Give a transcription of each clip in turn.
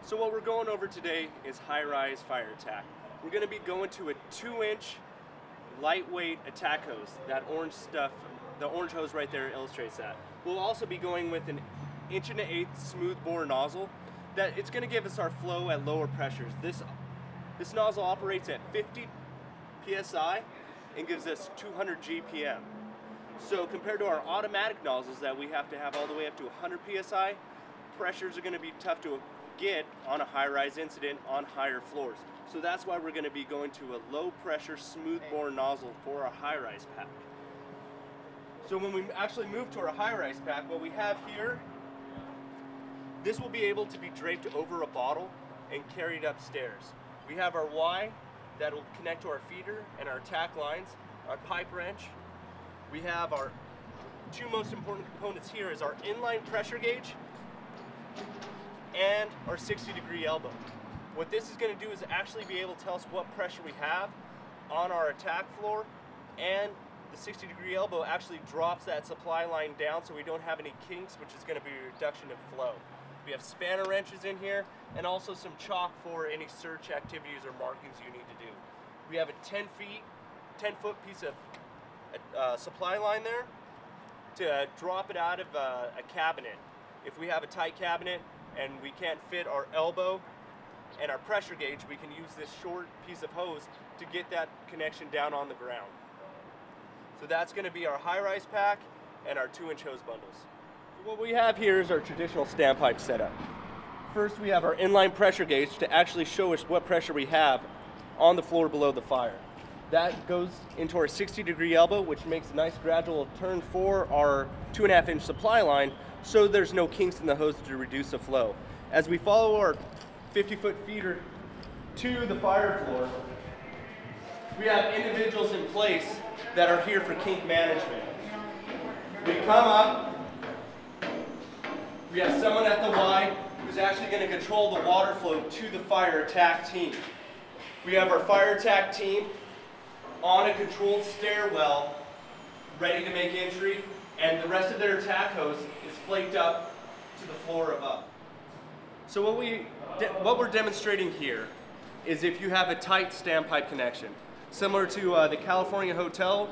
So what we're going over today is Highrise fire attack. We're going to be going to a 2-inch lightweight attack hose. That orange stuff, the orange hose right there illustrates that. We'll also be going with an 1 1/8" smooth bore nozzle. That it's going to give us our flow at lower pressures. This nozzle operates at 50 psi and gives us 200 GPM. So compared to our automatic nozzles that we have to have all the way up to 100 psi, pressures are going to be tough to get on a high-rise incident on higher floors. So that's why we're going to be going to a low pressure smooth bore nozzle for our high-rise pack. So when we actually move to our high-rise pack, what we have here, this will be able to be draped over a bottle and carried upstairs. We have our Y that will connect to our feeder and our attack lines, our pipe wrench. We have our two most important components here is our inline pressure gauge and our 60-degree elbow. What this is going to do is actually be able to tell us what pressure we have on our attack floor, and the 60-degree elbow actually drops that supply line down so we don't have any kinks, which is going to be a reduction in flow. We have spanner wrenches in here and also some chalk for any search activities or markings you need to do. We have a 10-foot piece of supply line there to drop it out of a cabinet. If we have a tight cabinet and we can't fit our elbow and our pressure gauge, we can use this short piece of hose to get that connection down on the ground. So that's going to be our high-rise pack and our 2-inch hose bundles. So what we have here is our traditional standpipe setup. First, we have our inline pressure gauge to actually show us what pressure we have on the floor below the fire. That goes into our 60-degree elbow, which makes a nice gradual turn for our 2.5-inch supply line, so there's no kinks in the hose to reduce the flow. As we follow our 50-foot feeder to the fire floor, we have individuals in place that are here for kink management. We come up, we have someone at the Y who's actually going to control the water flow to the fire attack team. We have our fire attack team on a controlled stairwell ready to make entry, and the rest of their attack hose is flaked up to the floor above. So what we're demonstrating here is if you have a tight standpipe connection, similar to the California hotel,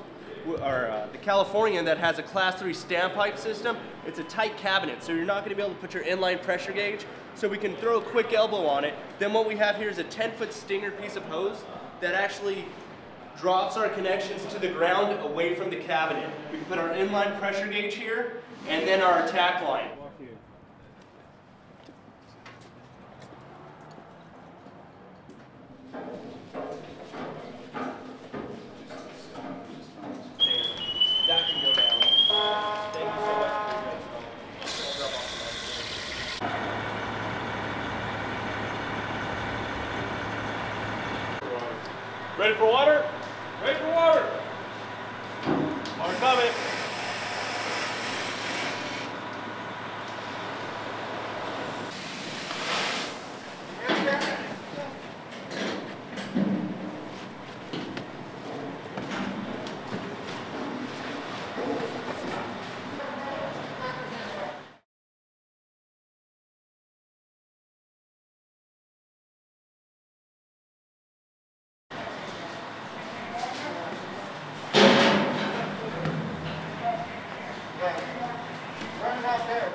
or the Californian that has a class 3 standpipe system, it's a tight cabinet, so you're not going to be able to put your inline pressure gauge, so we can throw a quick elbow on it. Then what we have here is a 10-foot stinger piece of hose that actually drops our connections to the ground away from the cabinet. We can put our inline pressure gauge here and then our attack line. That can go down. Thank you so much. Ready for water? Ready for water. Water coming. Run out there,